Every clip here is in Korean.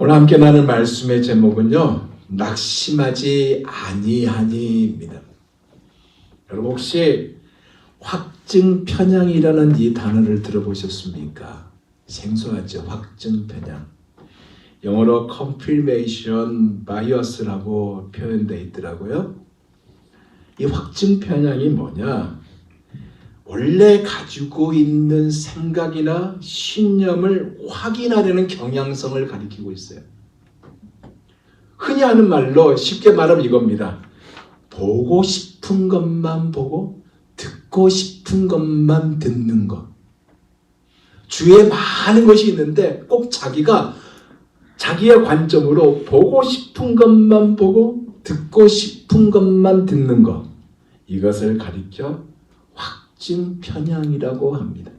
오늘 함께 나눌 말씀의 제목은요, 낙심하지 아니하니입니다. 여러분 혹시 확증편향이라는 이 단어를 들어보셨습니까? 생소하죠? 확증편향. 영어로 confirmation bias라고 표현되어 있더라고요. 이 확증편향이 뭐냐? 원래 가지고 있는 생각이나 신념을 확인하려는 경향성을 가리키고 있어요. 흔히 하는 말로 쉽게 말하면 이겁니다. 보고 싶은 것만 보고 듣고 싶은 것만 듣는 것. 주위에 많은 것이 있는데 꼭 자기가 자기의 관점으로 보고 싶은 것만 보고 듣고 싶은 것만 듣는 것. 이것을 가리켜 확증편향이라고 합니다.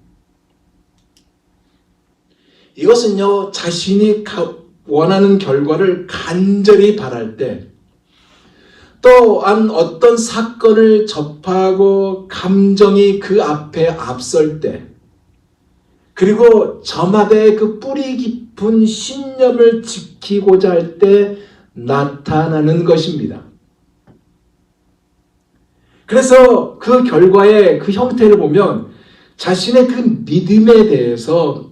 이것은요, 자신이 원하는 결과를 간절히 바랄 때, 또한 어떤 사건을 접하고 감정이 그 앞에 앞설 때, 그리고 저마다의 그 뿌리 깊은 신념을 지키고자 할 때 나타나는 것입니다. 그래서 그 결과의 그 형태를 보면 자신의 그 믿음에 대해서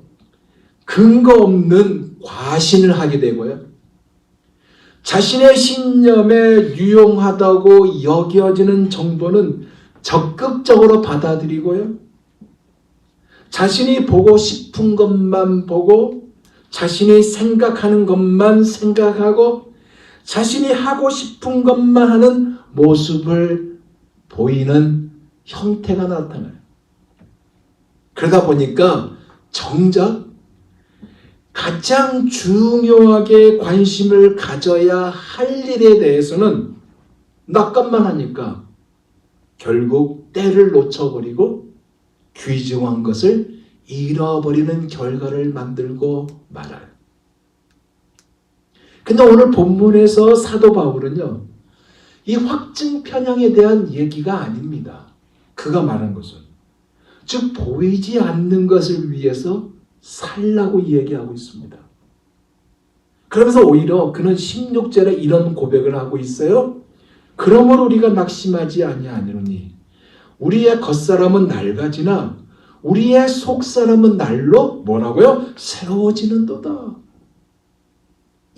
근거 없는 과신을 하게 되고요. 자신의 신념에 유용하다고 여겨지는 정보는 적극적으로 받아들이고요. 자신이 보고 싶은 것만 보고 자신이 생각하는 것만 생각하고 자신이 하고 싶은 것만 하는 모습을 보이는 형태가 나타나요. 그러다 보니까 정작 가장 중요하게 관심을 가져야 할 일에 대해서는 낙관만 하니까 결국 때를 놓쳐버리고 귀중한 것을 잃어버리는 결과를 만들고 말아요. 근데 오늘 본문에서 사도 바울은요, 이 확증 편향에 대한 얘기가 아닙니다. 그가 말한 것은 즉 보이지 않는 것을 위해서 살라고 얘기하고 있습니다. 그러면서 오히려 그는 16절에 이런 고백을 하고 있어요. 그러므로 우리가 낙심하지 아니하노니 우리의 겉사람은 낡아지나 우리의 속사람은 날로 뭐라고요? 새로워지는도다.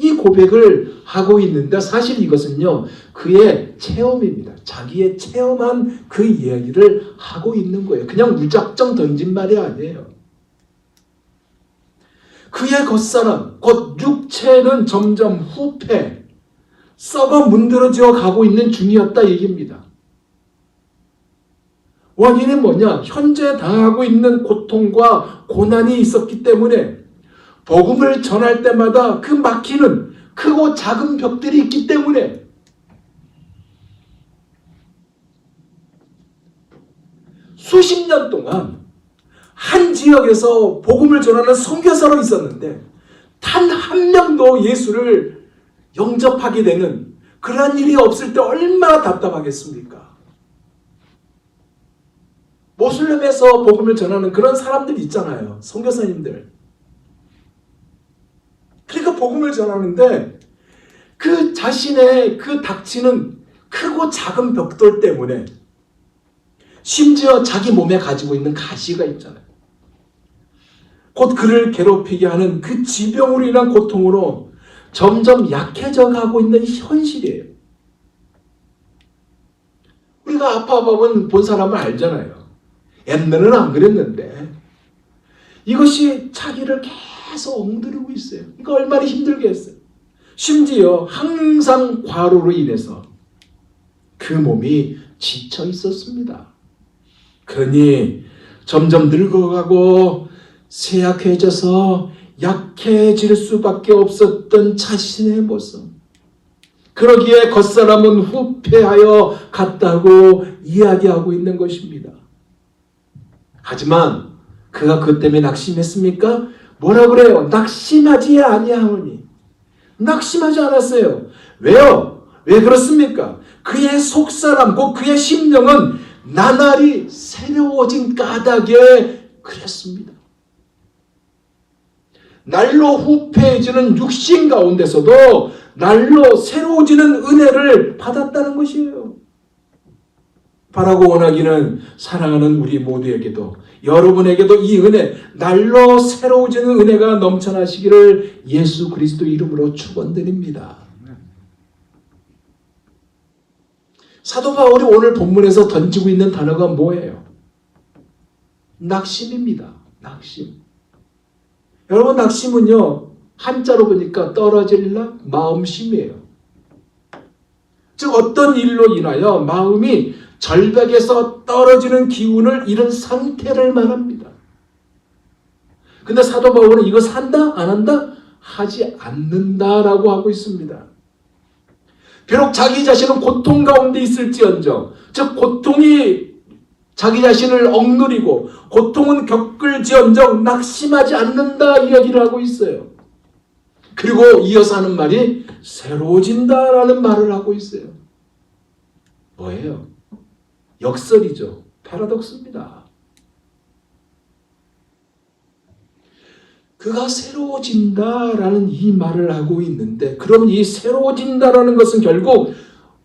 이 고백을 하고 있는데 사실 이것은요, 그의 체험입니다. 자기의 체험한 그 이야기를 하고 있는 거예요. 그냥 무작정 던진 말이 아니에요. 그의 겉사람, 곧 육체는 점점 후패, 썩어 문드러져 가고 있는 중이었다 얘기입니다. 원인은 뭐냐? 현재 당하고 있는 고통과 고난이 있었기 때문에 복음을 전할 때마다 그 막히는 크고 작은 벽들이 있기 때문에 수십 년 동안 한 지역에서 복음을 전하는 선교사로 있었는데 단 한 명도 예수를 영접하게 되는 그러한 일이 없을 때 얼마나 답답하겠습니까? 모슬렘에서 복음을 전하는 그런 사람들이 있잖아요. 선교사님들. 그러니까 복음을 전하는데 그 자신의 그 닥치는 크고 작은 벽돌 때문에 심지어 자기 몸에 가지고 있는 가시가 있잖아요. 곧 그를 괴롭히게 하는 그 지병으로 인한 고통으로 점점 약해져 가고 있는 현실이에요. 우리가 아파보면 본 사람은 알잖아요. 옛날에는 안 그랬는데 이것이 자기를 계속 엉두르고 있어요. 그러니까 얼마나 힘들겠어요. 심지어 항상 과로로 인해서 그 몸이 지쳐 있었습니다. 그러니 점점 늙어가고 쇠약해져서 약해질 수밖에 없었던 자신의 모습. 그러기에 겉사람은 후패하여 갔다고 이야기하고 있는 것입니다. 하지만 그가 그 때문에 낙심했습니까? 뭐라 그래요? 낙심하지 아니하오니. 낙심하지 않았어요. 왜요? 왜 그렇습니까? 그의 속사람, 곧 그의 심령은 나날이 새로워진 까닭에 그랬습니다. 날로 후패해지는 육신 가운데서도 날로 새로워지는 은혜를 받았다는 것이에요. 바라고 원하기는 사랑하는 우리 모두에게도, 여러분에게도 이 은혜, 날로 새로워지는 은혜가 넘쳐나시기를 예수 그리스도 이름으로 축원드립니다. 사도 바울이 오늘 본문에서 던지고 있는 단어가 뭐예요? 낙심입니다. 낙심. 여러분, 낙심은요, 한자로 보니까 떨어질 낙, 마음심이에요. 즉 어떤 일로 인하여 마음이 절벽에서 떨어지는 기운을 잃은 상태를 말합니다. 근데 사도 바울은 이것을 한다? 안 한다? 하지 않는다라고 하고 있습니다. 비록 자기 자신은 고통 가운데 있을지언정, 즉 고통이 자기 자신을 억누리고 고통은 겪을지언정 낙심하지 않는다 이야기를 하고 있어요. 그리고 이어서 하는 말이 새로워진다라는 말을 하고 있어요. 뭐예요? 역설이죠. 패러독스입니다. 그가 새로워진다라는 이 말을 하고 있는데, 그럼 이 새로워진다라는 것은 결국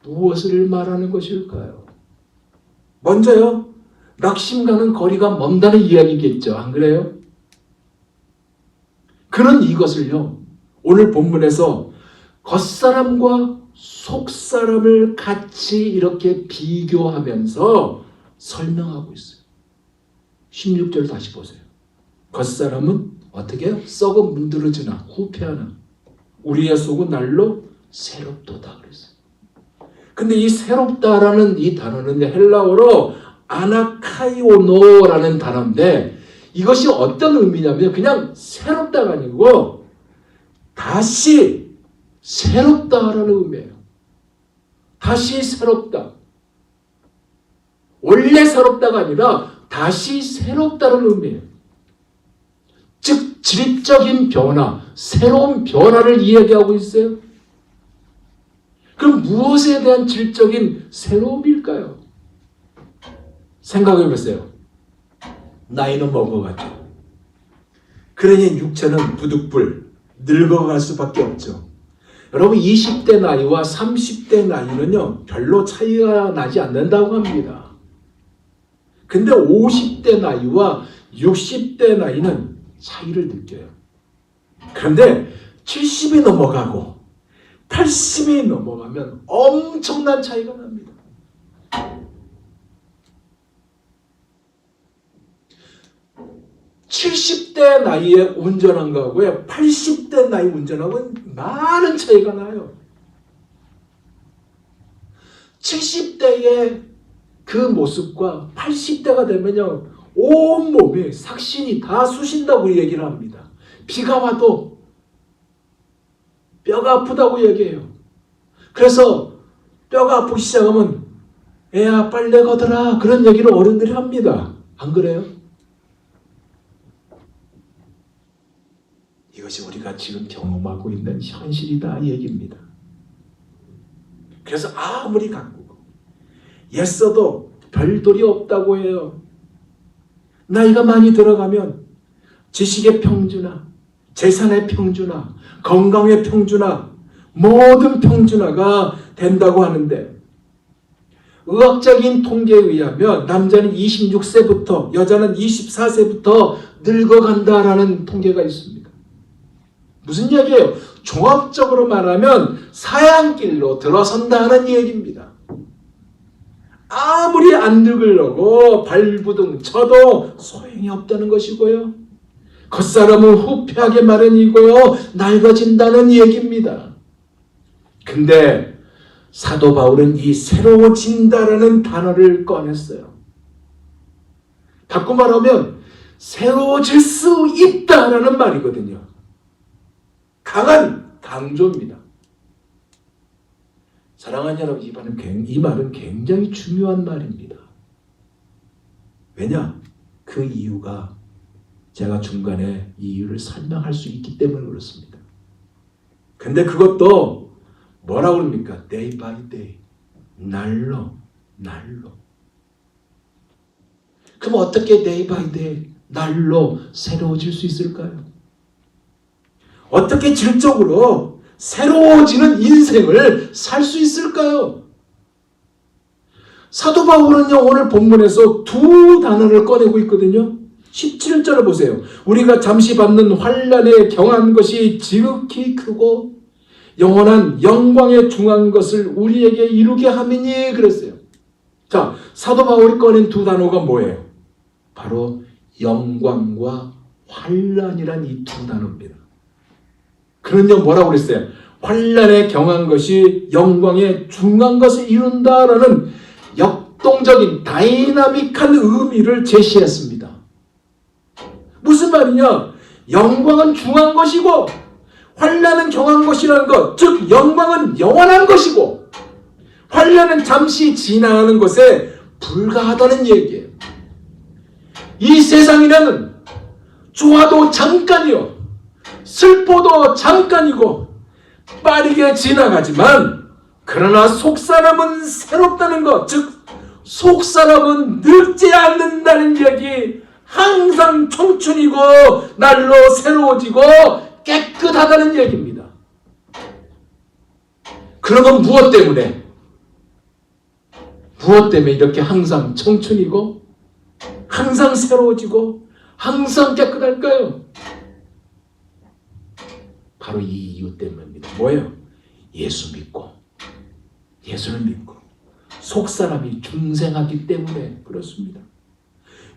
무엇을 말하는 것일까요? 먼저요, 낙심과는 거리가 먼다는 이야기겠죠. 안 그래요? 그는 이것을요, 오늘 본문에서 겉사람과 속사람을 같이 이렇게 비교하면서 설명하고 있어요. 16절 다시 보세요. 겉사람은 어떻게 해요? 썩어 문드러지나 후패하나 우리의 속은 날로 새롭도다 그랬어요. 근데 이 새롭다라는 이 단어는 헬라어로 아나카이오노라는 단어인데, 이것이 어떤 의미냐면 그냥 새롭다가 아니고 다시 새롭다라는 의미예요. 다시 새롭다. 원래 새롭다가 아니라 다시 새롭다는 의미예요. 즉 질적인 변화, 새로운 변화를 이야기하고 있어요. 그럼 무엇에 대한 질적인 새로움일까요? 생각해 보세요. 나이는 먹어가죠. 그러니 육체는 부득불 늙어갈 수밖에 없죠. 여러분, 20대 나이와 30대 나이는요, 별로 차이가 나지 않는다고 합니다. 근데 50대 나이와 60대 나이는 차이를 느껴요. 그런데 70이 넘어가고 80이 넘어가면 엄청난 차이가 납니다. 70대 나이에 운전한 거하고요, 80대 나이 운전하고는 많은 차이가 나요. 70대의 그 모습과 80대가 되면요, 온몸에 삭신이 다 쑤신다고 얘기를 합니다. 비가 와도 뼈가 아프다고 얘기해요. 그래서 뼈가 아프기 시작하면 애야 빨래 걷어라, 그런 얘기를 어른들이 합니다. 안 그래요? 이것이 우리가 지금 경험하고 있는 현실이다 이 얘기입니다. 그래서 아무리 가꾸고 애써도 별돌이 없다고 해요. 나이가 많이 들어가면 지식의 평준화, 재산의 평준화, 건강의 평준화, 모든 평준화가 된다고 하는데, 의학적인 통계에 의하면 남자는 26세부터 여자는 24세부터 늙어간다라는 통계가 있습니다. 무슨 얘기예요? 종합적으로 말하면 사양길로 들어선다는 얘기입니다. 아무리 안 늙으려고 발부둥 쳐도 소용이 없다는 것이고요. 겉사람은 후패하게 마련이고요, 낡아진다는 얘기입니다. 근데 사도 바울은 이 새로워진다라는 단어를 꺼냈어요. 바꿔 말하면 새로워질 수 있다라는 말이거든요. 강한 강조입니다. 사랑하는 여러분, 이 말은 굉장히 중요한 말입니다. 왜냐? 그 이유가 제가 중간에 이 이유를 설명할 수 있기 때문에 그렇습니다. 근데 그것도 뭐라고 그럽니까? day by day. 날로. 그럼 어떻게 day by day, 날로 새로워질 수 있을까요? 어떻게 질적으로 새로워지는 인생을 살 수 있을까요? 사도 바울은요, 오늘 본문에서 두 단어를 꺼내고 있거든요. 17절을 보세요. 우리가 잠시 받는 환난에 경한 것이 지극히 크고 영원한 영광에 중한 것을 우리에게 이루게 함이니 그랬어요. 자, 사도 바울이 꺼낸 두 단어가 뭐예요? 바로 영광과 환난이란 이 두 단어입니다. 그런데 뭐라고 그랬어요? 환난에 경한 것이 영광에 중한 것을 이룬다라는 역동적인 다이나믹한 의미를 제시했습니다. 무슨 말이냐? 영광은 중한 것이고 환난은 경한 것이라는 것, 즉 영광은 영원한 것이고 환난은 잠시 지나가는 것에 불과하다는 얘기예요. 이 세상에는 좋아도 잠깐이요, 슬퍼도 잠깐이고 빠르게 지나가지만 그러나 속사람은 새롭다는 것, 즉 속사람은 늙지 않는다는 얘기, 항상 청춘이고 날로 새로워지고 깨끗하다는 얘기입니다. 그러면 무엇 때문에? 무엇 때문에 이렇게 항상 청춘이고 항상 새로워지고 항상 깨끗할까요? 바로 이 이유 때문입니다. 뭐예요? 예수 믿고, 예수를 믿고 속사람이 중생하기 때문에 그렇습니다.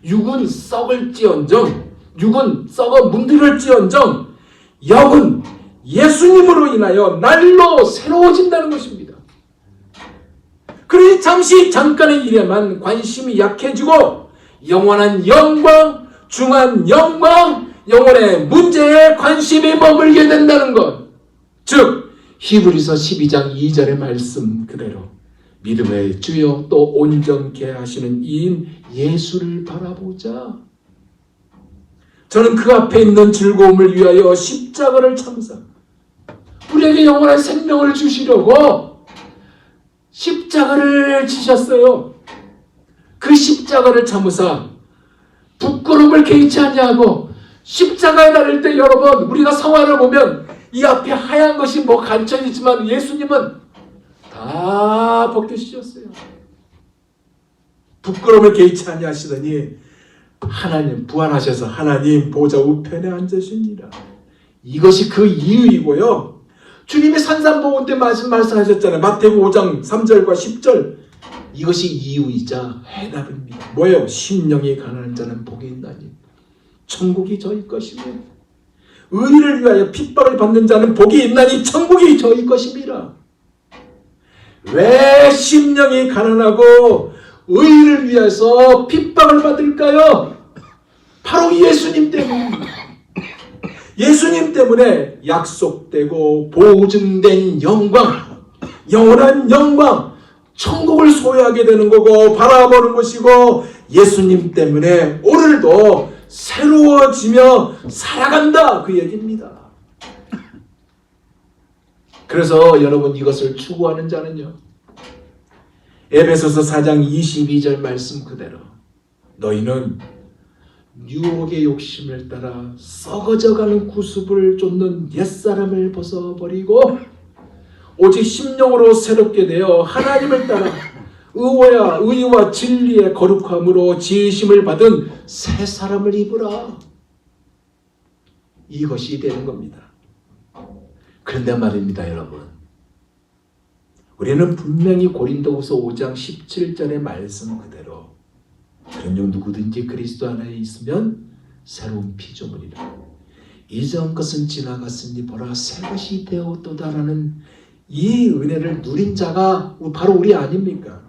육은 썩을지언정, 육은 썩어 문드릴지언정 영은 예수님으로 인하여 날로 새로워진다는 것입니다. 그러니 잠깐의 일에만 관심이 약해지고 영원한 영광, 중한 영광, 영혼의 문제에 관심이 머물게 된다는 것. 즉 히브리서 12장 2절의 말씀 그대로 믿음의 주요 또 온전케 하시는 이인 예수를 바라보자. 저는 그 앞에 있는 즐거움을 위하여 십자가를 참사 우리에게 영원한 생명을 주시려고 십자가를 지셨어요. 그 십자가를 참으사 부끄러움을 개의치 아니하고 십자가에 달릴 때 여러분 우리가 성화를 보면 이 앞에 하얀 것이 뭐 간천이지만 예수님은 다 벗겨지셨어요. 부끄러움을 개의치 아니하시더니 하나님 부활하셔서 하나님 보좌 우편에 앉으십니다. 이것이 그 이유이고요. 주님이 산산보훈 때 말씀하셨잖아요. 마태복음 5장 3절과 10절. 이것이 이유이자 해답입니다. 뭐예요? 심령이 가난한 자는 복이 있나니 천국이 저희 것이며 의를 위하여 핍박을 받는 자는 복이 있나니 천국이 저희 것입니다. 왜 심령이 가난하고 의를 위해서 핍박을 받을까요? 바로 예수님 때문입니다. 예수님 때문에 약속되고 보증된 영광, 영원한 영광, 천국을 소유하게 되는 거고 바라보는 것이고 예수님 때문에 오늘도 새로워지며 살아간다 그 얘기입니다. 그래서 여러분 이것을 추구하는 자는요. 에베소서 4장 22절 말씀 그대로 너희는 유혹의 욕심을 따라 썩어져가는 구습을 쫓는 옛사람을 벗어버리고 오직 심령으로 새롭게 되어 하나님을 따라 의와 진리의 거룩함으로 지으심을 받은 새 사람을 입으라. 이것이 되는 겁니다. 그런데 말입니다, 여러분. 우리는 분명히 고린도후서 5장 17절의 말씀 그대로 그런즉 누구든지 그리스도 안에 있으면 새로운 피조물이라. 이전 것은 지나갔으니 보라 새 것이 되었도다라는 이 은혜를 누린 자가 바로 우리 아닙니까?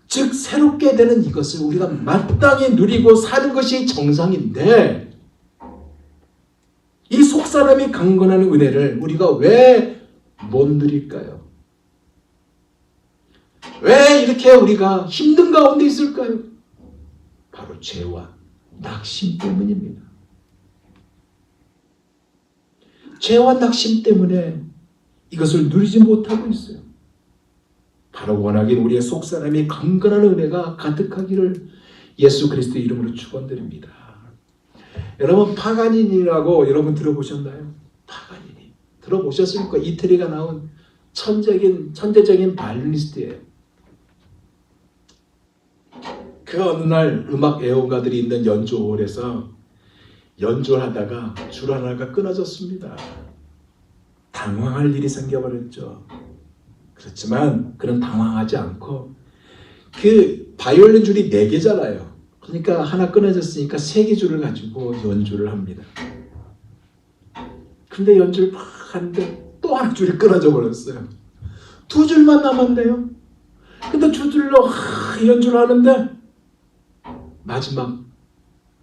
즉 새롭게 되는 이것을 우리가 마땅히 누리고 사는 것이 정상인데 이 속사람이 강건하는 은혜를 우리가 왜 못 누릴까요? 왜 이렇게 우리가 힘든 가운데 있을까요? 바로 죄와 낙심 때문입니다. 죄와 낙심 때문에 이것을 누리지 못하고 있어요. 바로 원하긴 우리의 속사람이 강건한 은혜가 가득하기를 예수 그리스도의 이름으로 축원드립니다. 여러분 파간인이라고 여러분 들어보셨나요? 파가니니. 들어보셨습니까? 이태리가 나온 천재적인 바이올리니스트예요. 그 어느 날 음악 애호가들이 있는 연주홀에서 연주를 하다가 줄 하나가 끊어졌습니다. 당황할 일이 생겨버렸죠. 그렇지만 그는 당황하지 않고 그 바이올린 줄이 4개잖아요. 그러니까 하나 끊어졌으니까 3개 줄을 가지고 연주를 합니다. 근데 연주를 막 하는데 또 하나 줄이 끊어져 버렸어요. 2줄만 남았네요. 근데 2줄로 연주를 하는데 마지막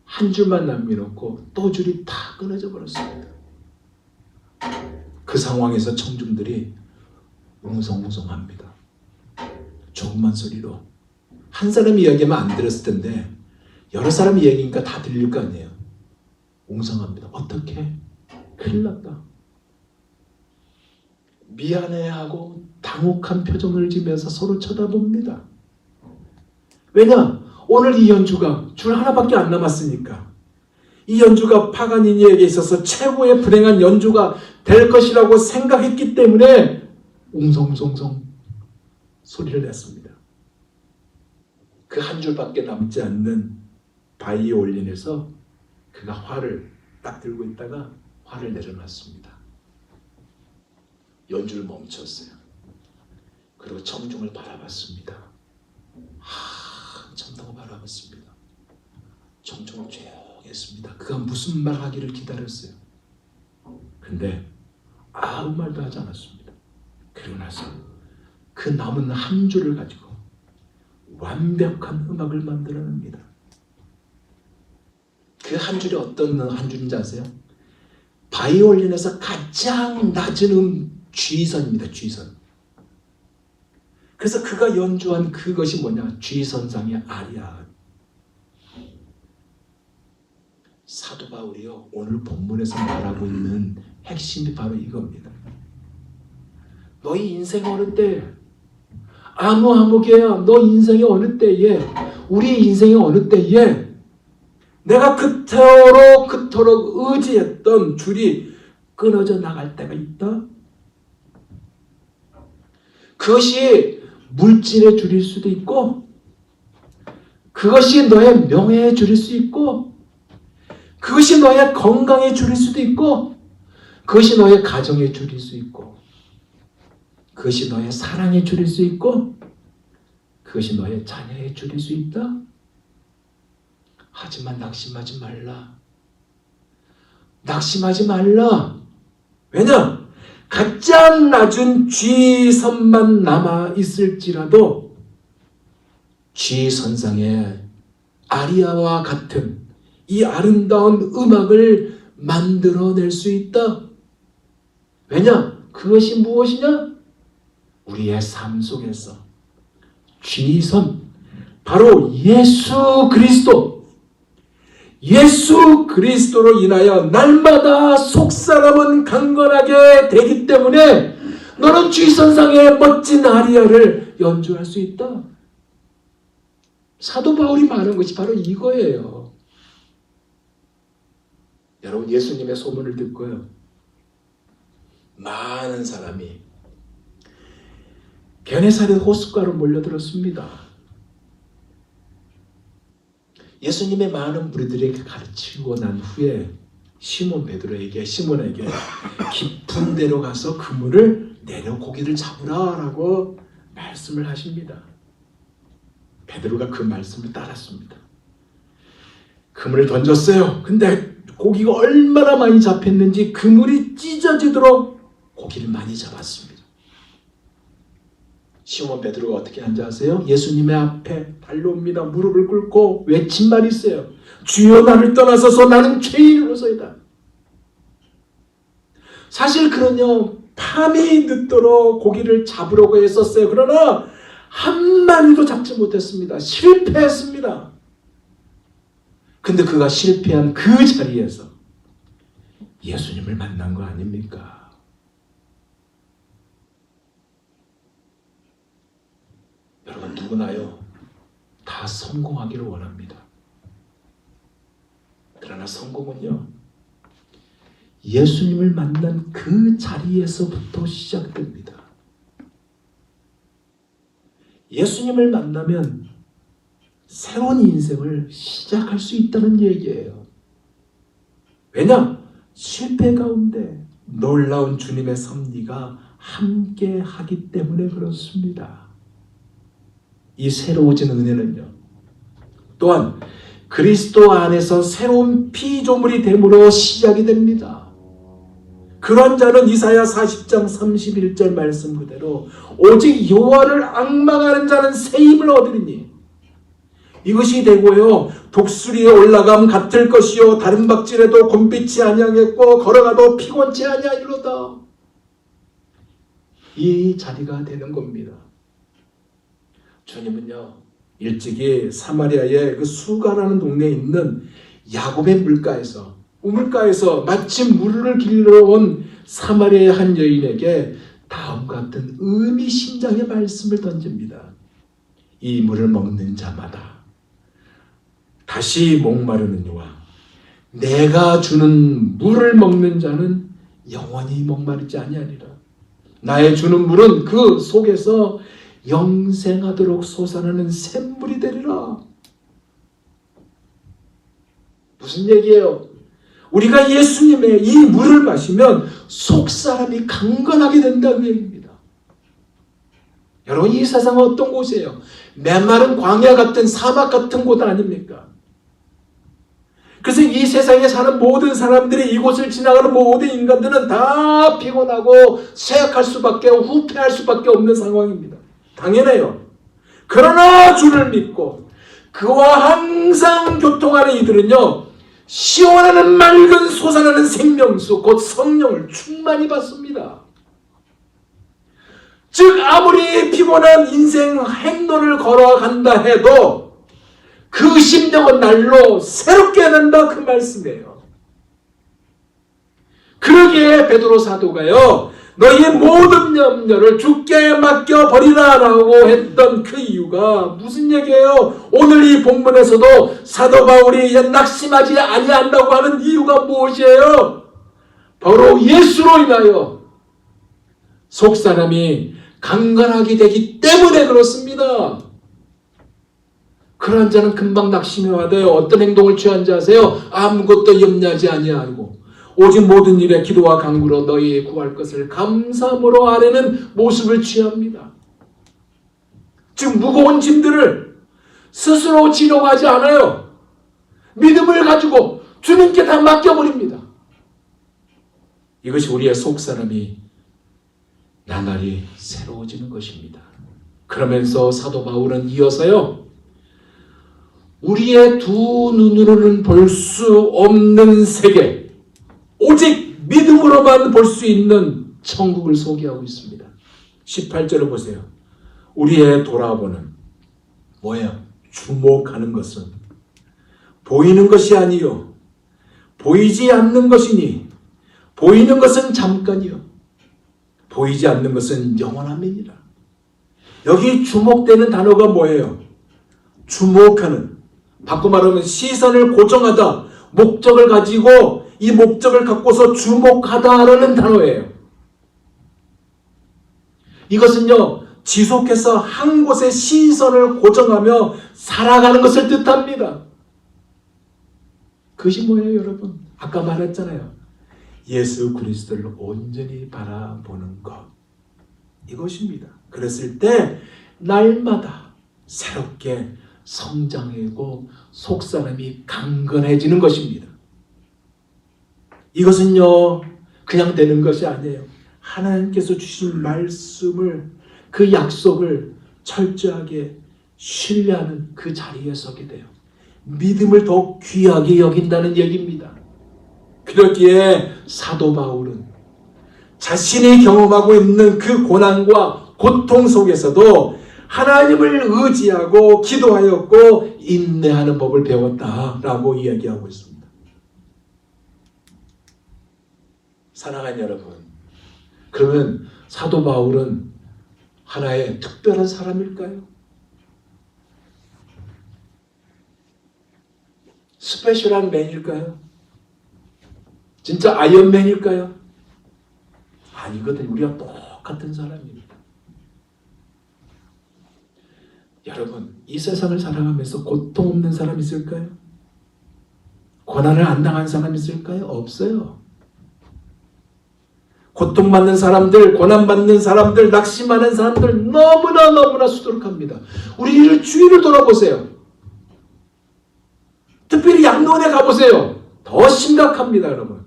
한 줄만 남겨놓고 또 줄이 다 끊어져 버렸습니다. 그 상황에서 청중들이 웅성웅성합니다. 조그만 소리로. 한 사람이 이야기하면 안 들었을 텐데 여러 사람이 얘기니까 다 들릴 거 아니에요. 웅성합니다. 어떻게? 큰일 났다. 미안해하고 당혹한 표정을 지면서 서로 쳐다봅니다. 왜냐? 오늘 이 연주가 줄 하나밖에 안 남았으니까 이 연주가 파가니니에게 있어서 최고의 불행한 연주가 될 것이라고 생각했기 때문에 웅성웅성 소리를 냈습니다. 그 한 줄밖에 남지 않는 바이올린에서 그가 활을 딱 들고 있다가 활을 내려놨습니다. 연주를 멈췄어요. 그리고 청중을 바라봤습니다. 한참 동안 바라봤습니다. 청중은 조용했습니다. 그가 무슨 말 하기를 기다렸어요. 근데 아무 말도 하지 않았습니다. 그리고 나서 그 남은 한 줄을 가지고 완벽한 음악을 만들어냅니다. 그 한 줄이 어떤 한 줄인지 아세요? 바이올린에서 가장 낮은 G선입니다. G선. 그래서 그가 연주한 그것이 뭐냐? G선상의 아리아. 사도 바울이요, 오늘 본문에서 말하고 있는 핵심이 바로 이겁니다. 너희 인생 어느 때 아무 한목이야. 너 인생의 어느 때에, 우리 인생의 어느 때에 내가 그토록 의지했던 줄이 끊어져 나갈 때가 있다. 그것이 물질의 줄일 수도 있고, 그것이 너의 명예의 줄일 수 있고, 그것이 너의 건강의 줄일 수도 있고, 그것이 너의 가정의 줄일 수 있고, 그것이 너의 사랑의 줄일 수 있고, 그것이 너의 자녀의 줄일 수 있다. 하지만 낙심하지 말라. 낙심하지 말라. 왜냐? 가장 낮은 G선만 남아 있을지라도 G선상에 아리아와 같은 이 아름다운 음악을 만들어낼 수 있다. 왜냐? 그것이 무엇이냐? 우리의 삶 속에서 G선, 바로 예수 그리스도로 인하여 날마다 속사람은 강건하게 되기 때문에 너는 G선상의 멋진 아리아를 연주할 수 있다. 사도 바울이 말한 것이 바로 이거예요. 여러분, 예수님의 소문을 듣고요, 많은 사람이 게네사렛 호숫가로 몰려들었습니다. 예수님의 많은 무리들에게 가르치고 난 후에 시몬에게 깊은 데로 가서 그물을 내려 고기를 잡으라라고 말씀을 하십니다. 베드로가 그 말씀을 따랐습니다. 그물을 던졌어요. 근데 고기가 얼마나 많이 잡혔는지 그물이 찢어지도록 고기를 많이 잡았습니다. 시몬 베드로가 어떻게 한지 아세요? 예수님의 앞에 달려옵니다. 무릎을 꿇고 외친 말이 있어요. 주여, 나를 떠나소서, 나는 죄인으로서이다. 사실 그는요, 밤이 늦도록 고기를 잡으려고 했었어요. 그러나 한 마리도 잡지 못했습니다. 실패했습니다. 근데 그가 실패한 그 자리에서 예수님을 만난 거 아닙니까? 여러분, 누구나요, 다 성공하기를 원합니다. 그러나 성공은요, 예수님을 만난 그 자리에서부터 시작됩니다. 예수님을 만나면 새로운 인생을 시작할 수 있다는 얘기예요. 왜냐? 실패 가운데 놀라운 주님의 섭리가 함께 하기 때문에 그렇습니다. 이 새로워진 은혜는요, 또한 그리스도 안에서 새로운 피조물이 됨으로 시작이 됩니다. 그런 자는 이사야 40장 31절 말씀 그대로 오직 여호와를 앙망하는 자는 새 힘을 얻으리니 이것이 되고요, 독수리에 올라감 같을 것이요 다른 박질에도 곤빛이 아니하겠고 걸어가도 피곤치 아니하리로다. 이 자리가 되는 겁니다. 주님은요, 일찍이 사마리아의 그 수가라는 동네에 있는 야곱의 우물가에서 마침 물을 길러 온 사마리아의 한 여인에게 다음 같은 의미심장의 말씀을 던집니다. 이 물을 먹는 자마다 다시 목마르느니와 내가 주는 물을 먹는 자는 영원히 목마르지 아니하리라. 나의 주는 물은 그 속에서 영생하도록 솟아나는 샘물이 되리라. 무슨 얘기예요? 우리가 예수님의 이 물을 마시면 속사람이 강건하게 된다는 얘기입니다. 여러분, 이 세상은 어떤 곳이에요? 메마른 광야 같은 사막 같은 곳 아닙니까? 그래서 이 세상에 사는 모든 사람들이, 이곳을 지나가는 모든 인간들은 다 피곤하고 쇠약할 수밖에, 후퇴할 수밖에 없는 상황입니다. 당연해요. 그러나 주를 믿고 그와 항상 교통하는 이들은요, 시원하는 맑은 솟아나는 생명수 곧 성령을 충만히 받습니다. 즉 아무리 피곤한 인생 행로를 걸어간다 해도 그 심령은 날로 새롭게 된다, 그 말씀이에요. 그러기에 베드로 사도가요, 너희의 모든 염려를 주께 맡겨버리라 라고 했던 그 이유가 무슨 얘기예요? 오늘 이 본문에서도 사도 바울이 낙심하지 아니한다고 하는 이유가 무엇이에요? 바로 예수로 인하여 속사람이 강건하게 되기 때문에 그렇습니다. 그러한 자는 금방 낙심이 와도요, 어떤 행동을 취한지 아세요? 아무것도 염려하지 아니하고 오직 모든 일에 기도와 간구로 너희 구할 것을 감사함으로 아뢰는 모습을 취합니다. 즉 무거운 짐들을 스스로 지려고 하지 않아요. 믿음을 가지고 주님께 다 맡겨버립니다. 이것이 우리의 속사람이 나날이 새로워지는 것입니다. 그러면서 사도 바울은 이어서요, 우리의 두 눈으로는 볼 수 없는 세계, 오직 믿음으로만 볼 수 있는 천국을 소개하고 있습니다. 18절을 보세요. 우리의 돌아보는 뭐예요? 주목하는 것은 보이는 것이 아니요 보이지 않는 것이니 보이는 것은 잠깐이요 보이지 않는 것은 영원함이니라. 여기 주목되는 단어가 뭐예요? 주목하는, 바꿔 말하면 시선을 고정하다, 목적을 가지고 이 목적을 갖고서 주목하다라는 단어예요. 이것은요, 지속해서 한 곳에 시선을 고정하며 살아가는 것을 뜻합니다. 그것이 뭐예요, 여러분? 아까 말했잖아요. 예수 그리스도를 온전히 바라보는 것. 이것입니다. 그랬을 때 날마다 새롭게 성장하고 속사람이 강건해지는 것입니다. 이것은요, 그냥 되는 것이 아니에요. 하나님께서 주신 말씀을, 그 약속을 철저하게 신뢰하는 그 자리에 서게 돼요. 믿음을 더 귀하게 여긴다는 얘기입니다. 그렇기에 사도 바울은 자신이 경험하고 있는 그 고난과 고통 속에서도 하나님을 의지하고 기도하였고 인내하는 법을 배웠다라고 이야기하고 있습니다. 사랑하는 여러분, 그러면 사도 바울은 하나의 특별한 사람일까요? 스페셜한 맨일까요? 진짜 아이언맨일까요? 아니거든. 우리가 똑같은 사람입니다. 여러분, 이 세상을 살아가면서 고통 없는 사람 있을까요? 고난을 안 당한 사람 있을까요? 없어요. 고통받는 사람들, 고난받는 사람들, 낙심하는 사람들 너무나 수두룩합니다. 우리 주위를 돌아보세요. 특별히 양로원에 가보세요. 더 심각합니다, 여러분.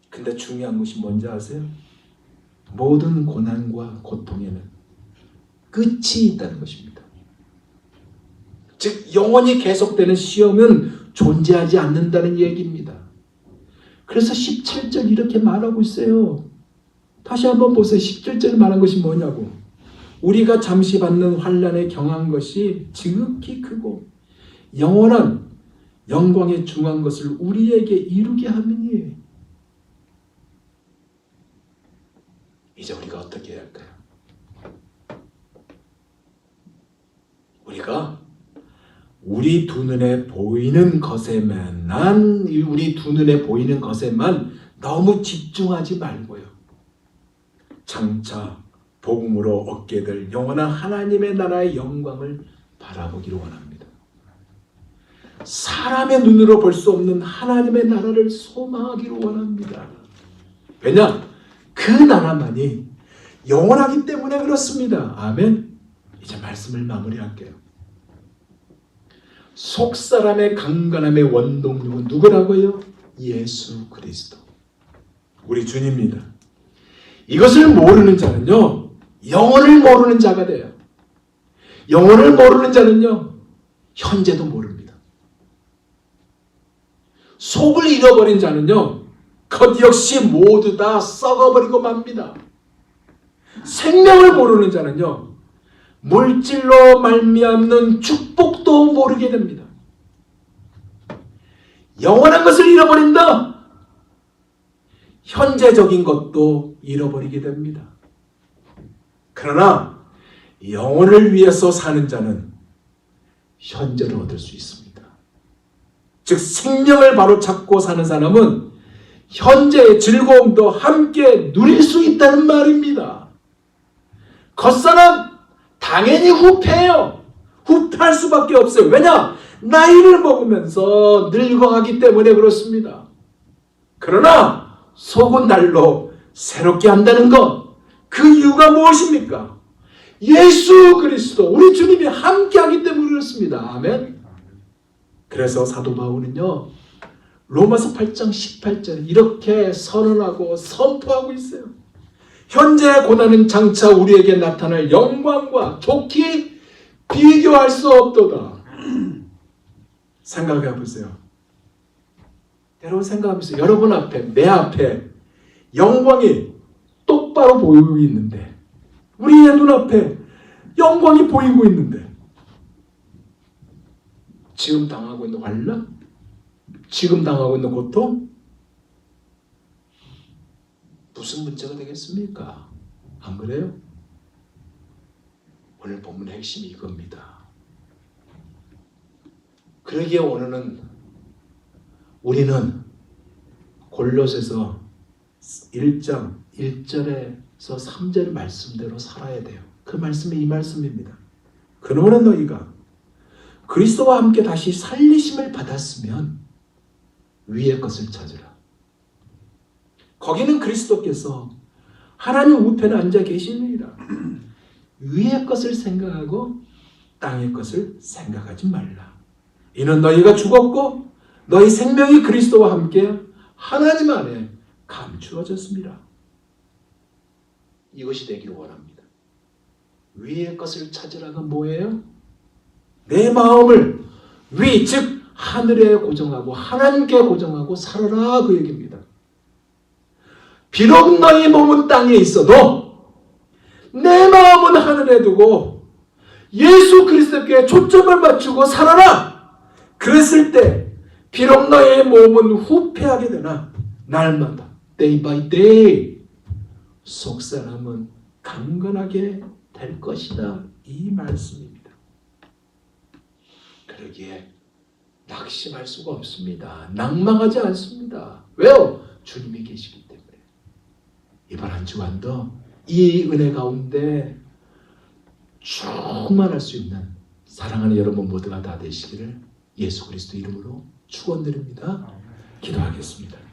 근데 중요한 것이 뭔지 아세요? 모든 고난과 고통에는 끝이 있다는 것입니다. 즉 영원히 계속되는 시험은 존재하지 않는다는 얘기입니다. 그래서 17절 이렇게 말하고 있어요. 다시 한번 보세요. 17절에 말한 것이 뭐냐고. 우리가 잠시 받는 환난에 경한 것이 지극히 크고 영원한 영광에 중한 것을 우리에게 이루게 함이니. 이제 우리가 어떻게 해야 할까요? 우리가 우리 두 눈에 보이는 것에만 너무 집중하지 말고요. 장차 복음으로 얻게 될 영원한 하나님의 나라의 영광을 바라보기를 원합니다. 사람의 눈으로 볼 수 없는 하나님의 나라를 소망하기를 원합니다. 왜냐? 그 나라만이 영원하기 때문에 그렇습니다. 아멘. 이제 말씀을 마무리할게요. 속사람의 강건함의 원동력은 누구라고요? 예수 그리스도. 우리 주님입니다. 이것을 모르는 자는요, 영혼을 모르는 자가 돼요. 영혼을 모르는 자는요, 현재도 모릅니다. 속을 잃어버린 자는요, 것 역시 모두 다 썩어버리고 맙니다. 생명을 모르는 자는요, 물질로 말미암는 축복도 모르게 됩니다. 영원한 것을 잃어버린다. 현재적인 것도 잃어버리게 됩니다. 그러나 영혼을 위해서 사는 자는 현재를 얻을 수 있습니다. 즉 생명을 바로 찾고 사는 사람은 현재의 즐거움도 함께 누릴 수 있다는 말입니다. 겉사람 당연히 후패해요. 후패할 수밖에 없어요. 왜냐? 나이를 먹으면서 늙어가기 때문에 그렇습니다. 그러나 속은 날로 새롭게 한다는 것, 그 이유가 무엇입니까? 예수 그리스도 우리 주님이 함께하기 때문에 그렇습니다. 아멘. 그래서 사도 바울은요, 로마서 8장 18절 이렇게 선언하고 선포하고 있어요. 현재의 고난은 장차 우리에게 나타날 영광과 좋게 비교할 수 없도다. 생각해 보세요. 여러분 생각해보세요. 여러분 앞에, 내 앞에 영광이 똑바로 보이고 있는데, 우리의 눈앞에 영광이 보이고 있는데, 지금 당하고 있는 환난, 지금 당하고 있는 고통, 무슨 문제가 되겠습니까? 안 그래요? 오늘 본문의 핵심이 이겁니다. 그러기에 오늘은 우리는 골로새서 1장 1절에서 3절 말씀대로 살아야 돼요. 그 말씀이 이 말씀입니다. 그러므로 너희가 그리스도와 함께 다시 살리심을 받았으면 위의 것을 찾으라. 거기는 그리스도께서 하나님 우편에 앉아 계시느니라. 위의 것을 생각하고 땅의 것을 생각하지 말라. 이는 너희가 죽었고 너희 생명이 그리스도와 함께 하나님 안에 감추어졌습니다. 이것이 되기를 원합니다. 위의 것을 찾으라가 뭐예요? 내 마음을 위, 즉 하늘에 고정하고 하나님께 고정하고 살아라, 그 얘기입니다. 비록 너희 몸은 땅에 있어도 내 마음은 하늘에 두고 예수 그리스도께 초점을 맞추고 살아라. 그랬을 때 비록 너의 몸은 후패하게 되나 날마다 day by day 속사람은 강건하게 될 것이다, 이 말씀입니다. 그러기에 낙심할 수가 없습니다. 낭망하지 않습니다. 왜요? 주님이 계시기 때문에. 이번 한 주간도 이 은혜 가운데 충만할 수 있는 사랑하는 여러분 모두가 다 되시기를 예수 그리스도 이름으로 축원드립니다. 기도하겠습니다.